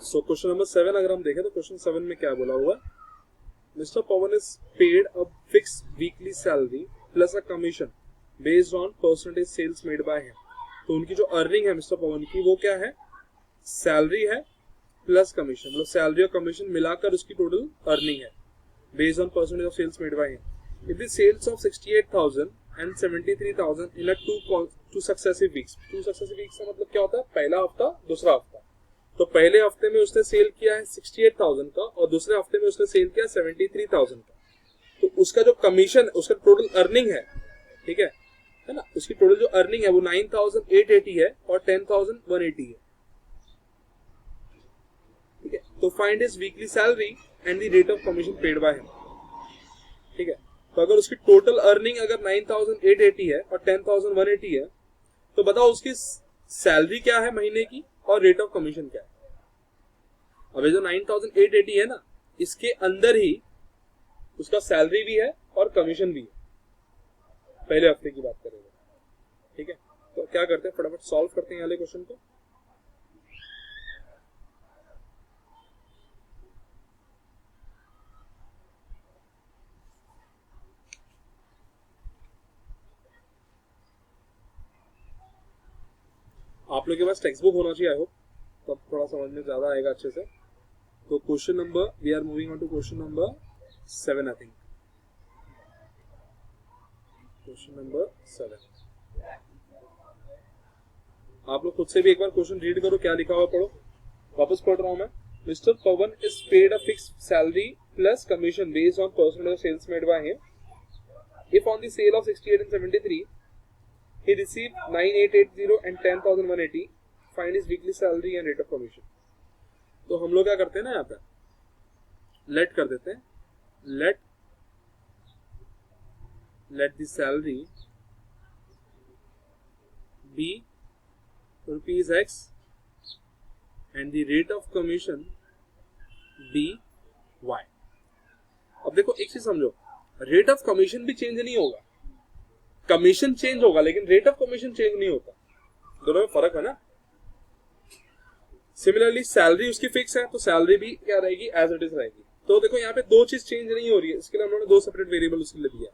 So question number 7 अगर हम देखें तो क्वेश्चन 7 में क्या बोला हुआ, mister Pavan is paid a fix weekly salary plus a commission based on percentage sales made by him. तो उनकी जो अर्निंग है मिस्टर पवन की वो क्या है, सैलरी है प्लस कमीशन, मतलब सैलरी और कमीशन मिलाकर उसकी टोटल अर्निंग है based on percentage of sales made by him. If the sales of 68,000 and 73,000 in a two successive weeks. Two successive weeks का मतलब क्या होता है, पहला हफ्ता दूसरा हफ्ता। तो पहले हफ्ते में उसने सेल किया है 68,000 का और दूसरे हफ्ते में उसने सेल किया 73,000 का। तो उसका जो कमीशन, उसका टोटल अर्निंग है, ठीक है ना, उसकी टोटल जो अर्निंग है वो 9,880 है और 10,180 है। ठीक है, तो find his weekly salary and the rate of commission paid by him. ठीक है, तो अगर उसकी टोटल अर्निंग अगर 9,880 है और 10,180 है तो बताओ उसकी सैलरी क्या है महीने की और रेट ऑफ कमीशन क्या है। अब ये जो 9,880 है ना, इसके अंदर ही उसका सैलरी भी है और कमीशन भी है, पहले हफ्ते की बात करेंगे। ठीक है, तो क्या करते हैं, फटाफट सॉल्व करते हैं वाले क्वेश्चन को। आप लोग के पास टेक्स्ट बुक होना चाहिए, आई होप, तब थोड़ा समझ में ज्यादा आएगा अच्छे से। तो question number, we are moving on to question number 7 I think. Question number 7 आप लोग खुद से भी एक बार क्वेश्चन रीड करो, क्या लिखा हुआ पढ़ो। वापस पढ़ रहा हूं मैं। Mister Pavan is paid a fix salary plus commission based on percentage of sales made by him. If on the sale of 68 and 73 he received 9,880 and 10,180, find his weekly salary and rate of commission। तो हम लोग क्या करते हैं ना, यहाँ पे late कर देते हैं, let the salary be rupees X and the rate of commission be Y। अब देखो एक चीज समझो, रेट ऑफ कमीशन भी चेंज नहीं होगा, कमीशन चेंज होगा लेकिन रेट ऑफ कमीशन चेंज नहीं होता, दोनों में फर्क है ना। सिमिलरली सैलरी उसकी फिक्स है तो सैलरी भी क्या रहेगी, एज इट इज रहेगी। तो देखो यहाँ पे दो चीज चेंज नहीं हो रही है, इसके लिए हम लोगों ने दो सेपरेट वेरिएबल उसके लिए दिया।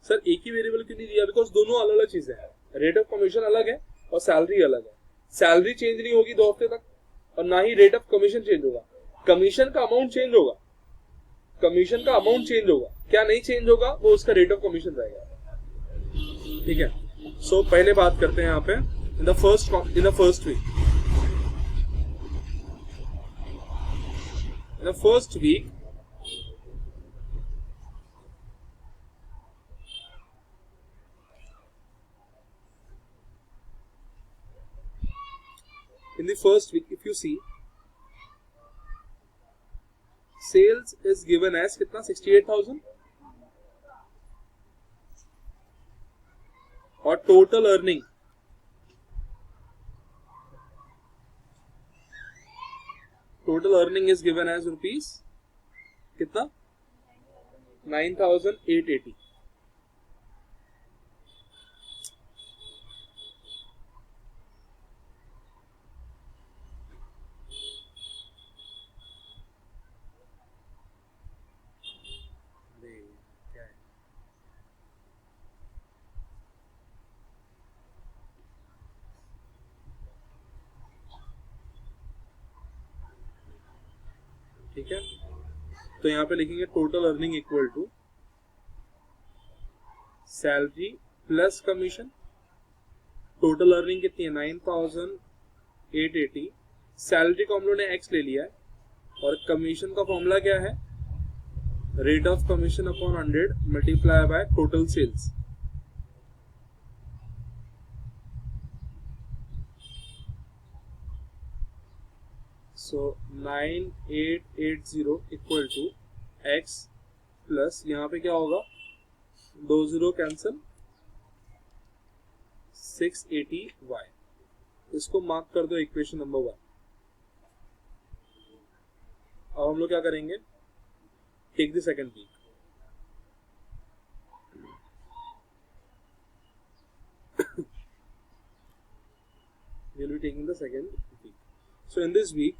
सर एक ही वेरिएबल क्यों नहीं दिया, बिकॉज दोनों अलग अलग चीजें हैं, रेट ऑफ कमीशन अलग है और सैलरी अलग है। सैलरी चेंज नहीं होगी 2 हफ्ते तक और ना ही रेट ऑफ कमीशन चेंज होगा, कमीशन का अमाउंट चेंज होगा, कमीशन का अमाउंट चेंज होगा, क्या नहीं चेंज होगा, वो उसका रेट ऑफ कमीशन रहेगा। ठीक है, सो पहले बात करते हैं यहाँ पे in the first week. In the first week, if you see, sales is given as कितना 68,000 और total earning is given as rupees कितना 9,880। क्या है, ठीक है, तो यहाँ पे लिखेंगे total earning equal to salary plus commission. Total earning कितनी है 9,880, सैलरी को हम लोगों ने एक्स ले लिया है और कमीशन का फॉर्मूला क्या है, rate of commission upon 100 multiply by total sales. So 9,880 equal to x plus यहाँ पे क्या होगा, 2 0 कैंसिल, 680y। इसको मार्क कर दो इक्वेशन नंबर 1। अब हम लोग क्या करेंगे, take the second week. we'll be taking the second week. So in this week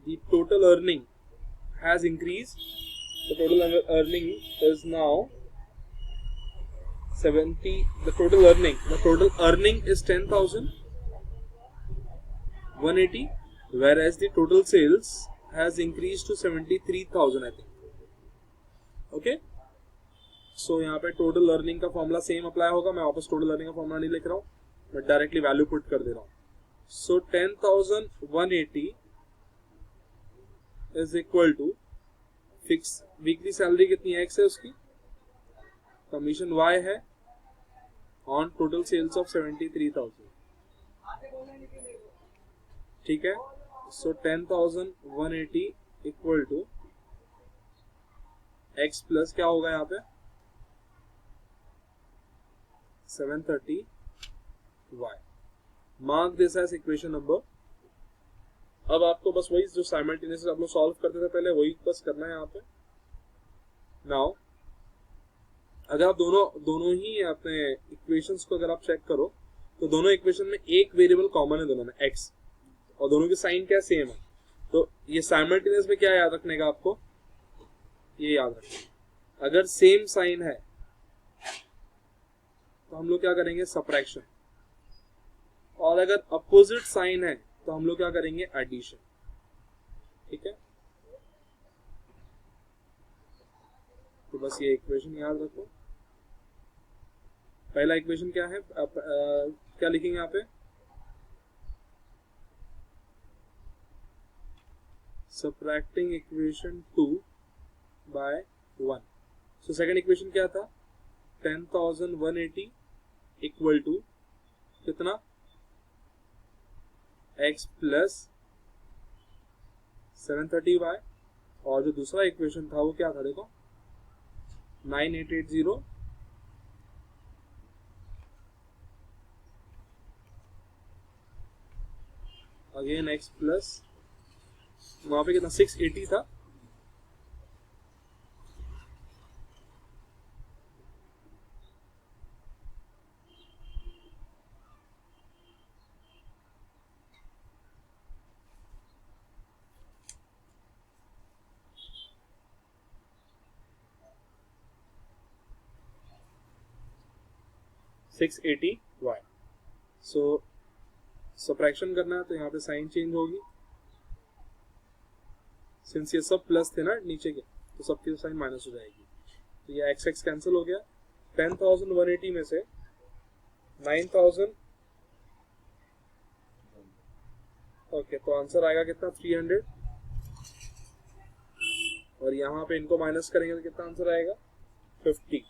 the total earning has increased. The total earning is now 70. The total earning is 10,180, whereas the total sales has increased to 73,000, I think. Okay, so यहाँ पे total earning का formula same apply होगा. मैं वापस total earning का formula नहीं लिख रहा हूँ, मैं डायरेक्टली वैल्यू पुट कर दे रहा हूँ. So 10,180 is equal to fix weekly salary कितनी है, एक्स है उसकी, कमीशन वाई है ऑन टोटल सेल्स ऑफ 73,000. ठीक है. So 10,180 equal to x plus क्या होगा यहाँ पे 730 y. Mark this as equation number. अब आपको बस वही जो साइमल्टेनियसली आप लोग सॉल्व करते थे पहले वही बस करना है यहाँ पे. नाउ अगर आप दोनों ही अपने इक्वेशंस को अगर आप चेक करो तो दोनों इक्वेशन में एक वेरिएबल कॉमन है दोनों में, x, और दोनों की साइन क्या सेम है. तो ये साइमल्टेनियस में क्या याद रखने का आपको, ये याद रखना, अगर सेम साइन है तो हम लोग क्या करेंगे सब्ट्रैक्शन, और अगर अपोजिट साइन है तो हम लोग क्या करेंगे एडिशन. ठीक है, तो बस ये इक्वेशन याद रखो. पहला इक्वेशन क्या है, क्या लिखेंगे यहाँ पे, subtracting equation 2 by 1. So second equation क्या था, 10,180 इक्वल टू कितना, x प्लस 730y. और जो दूसरा इक्वेशन था वो क्या था, देखो 9880 अगेन x प्लस, वहां पे कितना 680 था, y. सो सब्ट्रैक्शन करना है तो यहाँ पे साइन चेंज होगी, सिंस ये सब प्लस थे ना नीचे के तो सबकी साइन माइनस हो जाएगी. तो ये x x कैंसिल हो गया. 10,180 में से 9,000, ओके, तो आंसर आएगा कितना 300, और यहाँ पे इनको माइनस करेंगे तो कितना आंसर आएगा 50.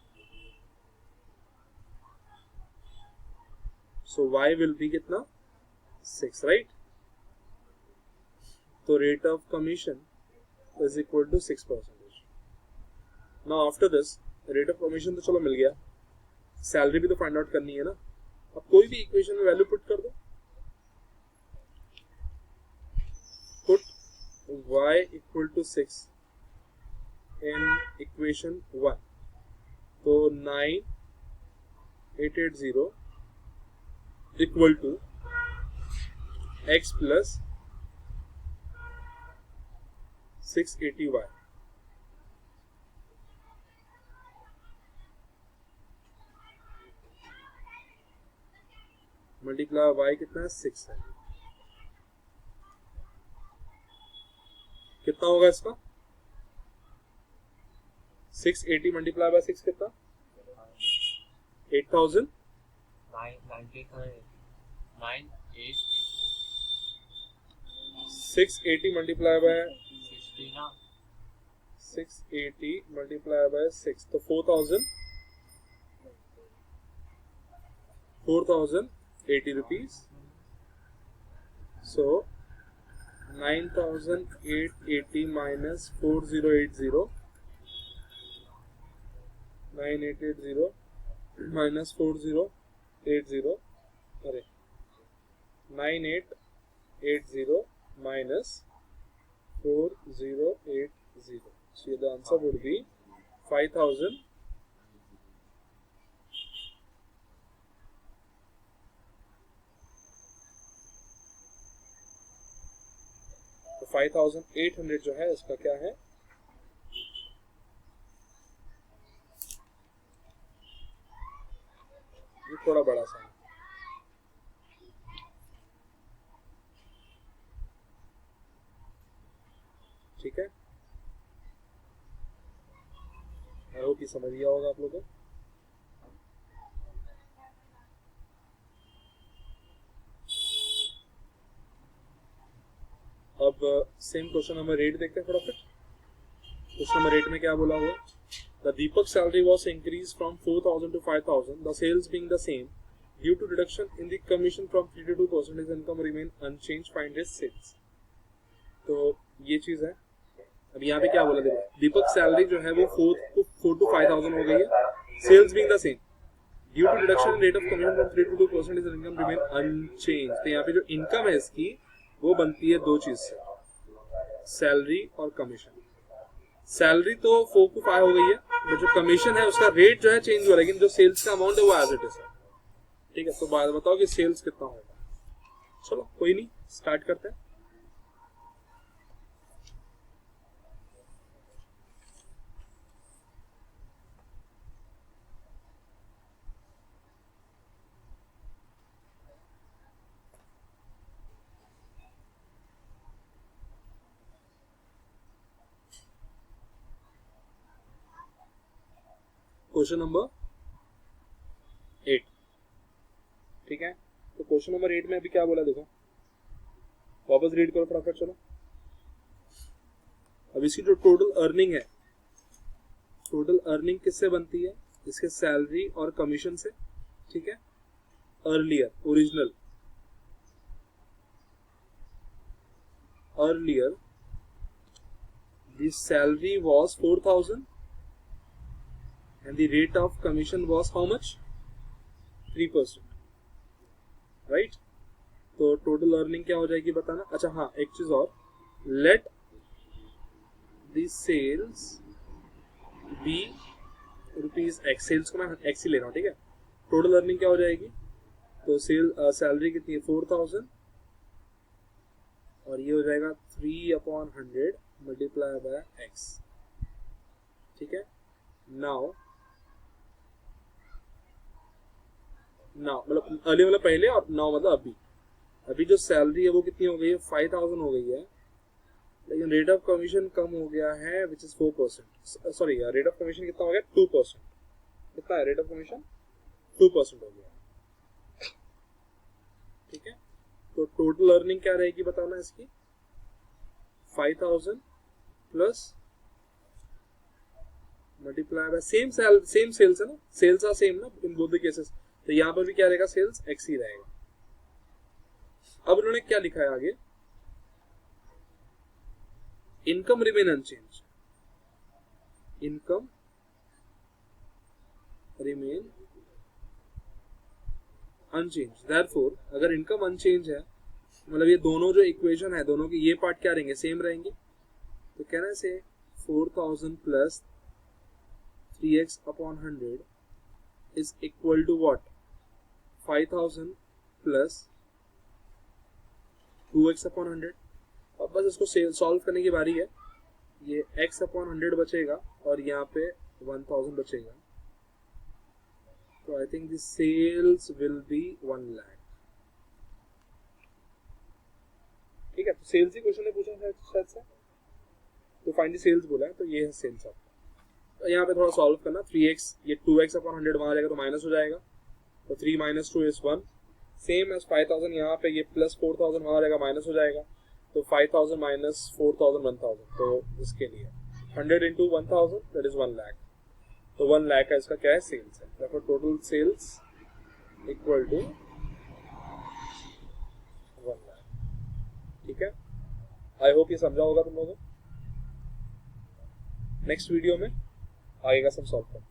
सो y विल बी कितना 6, राइट. तो rate of commission is equal to 6%. Now after this rate of commission तो चलो मिल गया, सैलरी भी तो फाइंड आउट करनी है ना. अब कोई भी इक्वेशन में वैल्यू पुट कर दो, put y equal to 6 in equation 1. तो 9880 equal to x plus 680y. Multiply y कितना है 6 है. कितना होगा इसका 680 मल्टीप्लाई बाय 6 कितना 8,000. 680 मल्टीप्लाई बाय 680 मल्टीप्लाई बाय 6 तो 4,080 रुपीज. सो 9,880 माइनस 4,080, 9,880 माइनस 4,080, अरे 9,880 minus 4,080. So the answer would be 5,000. तो 5800 जो है इसका क्या है, ये थोड़ा बड़ा सा है, ठीक है। आई होप ये समझ गया होगा आप लोगों को। अब सेम क्वेश्चन नंबर 8 देखते हैं फटाफट। क्वेश्चन नंबर 8 में क्या बोला हुआ, the Deepak salary was increase from 4000 to 5000, the sales being the same, due to reduction in the commission from 3 to 2%, his income remain unchange, find his sales. तो ये चीज है। अब यहाँ पे क्या बोला, देखो दीपक सैलरी जो है वो 4 to 5000 हो गई है, sales being the same, due to reduction in rate of commission from 3 to 2%, his income remain unchange. तो यहाँ पे जो इनकम है इसकी वो बनती है दो चीज से, सैलरी और कमीशन। सैलरी तो 4 to 5 हो गई है, बट जो कमीशन है उसका रेट जो है चेंज हो रहा है, लेकिन जो सेल्स का अमाउंट है वो एज इट इज है, ठीक है। तो बात बताओ कि सेल्स कितना होगा। चलो कोई नहीं, स्टार्ट करते हैं। क्वेश्चन नंबर 8, ठीक है। तो क्वेश्चन नंबर 8 में अभी क्या बोला, देखो वापस रीड करो फटाफट। चलो अब इसकी जो टोटल अर्निंग है, टोटल अर्निंग किससे बनती है, इसके सैलरी और कमीशन से, ठीक है। Earlier the salary was 4000 and the rate of commission was how much, 3%, right? तो टोटल अर्निंग क्या हो जाएगी बताना। अच्छा हाँ, एक चीज और, let the sales be rupees x, sales को मैं एक्स ही ले रहा हूँ, ठीक है। टोटल अर्निंग क्या हो जाएगी, तो सैलरी कितनी है 4000, और ये हो जाएगा 3/100 मल्टीप्लाई बाय एक्स, ठीक है। नाउ मतलब अर्ली मतलब पहले, और नाउ मतलब अभी जो सैलरी है वो कितनी हो गई है, 5000 हो गई है, लेकिन रेट ऑफ कमीशन कम हो गया है which is 4%, sorry rate of commission कितना हो गया 2%, कितना है रेट ऑफ कमीशन 2% हो गया, ठीक है। तो टोटल अर्निंग क्या रहेगी बताना इसकी, 5000 plus multiply by same sales है ना, सेल्स आर सेम ना इन बोथ द केसेस, तो यहां पर भी क्या रहेगा, सेल्स एक्स ही रहेगा। अब उन्होंने क्या लिखा है आगे, income remain unchange, income remain unchange, therefore अगर इनकम अनचेंज है मतलब ये दोनों जो इक्वेशन है दोनों की ये पार्ट क्या रहेंगे, सेम रहेंगे। तो कहना से 4000 plus 3x/100 is equal to what, 5000 plus 2x/100। अब बस इसको सॉल्व करने की बारी है, ये x/100 बचेगा और यहाँ पे 1000 बचेगा, तो I think the sales will be 1 lakh, ठीक है। तो सेल्स ही क्वेश्चन ने पूछा शायद से, तो फाइंड द सेल्स बोला है, तो ये है सेल्स आपका। तो यहाँ पे थोड़ा सॉल्व करना, 3x ये 2x/100 वहां जाएगा तो माइनस हो जाएगा, तो 3 - 2 is 1, सेम एज 5000 यहाँ पे ये प्लस 4000 वहां जाएगा माइनस हो जाएगा, तो 5000 माइनस 4000 1000, तो इसके लिए 100 into 1000 दैट इज 1 लाख, तो 1 लाख का इसका क्या है सेल्स है, therefore total sales equal to 1 lakh, ठीक है। आई होप ये समझा होगा तुम लोगों को। नेक्स्ट वीडियो में आगे का सब सॉल्व करते हैं।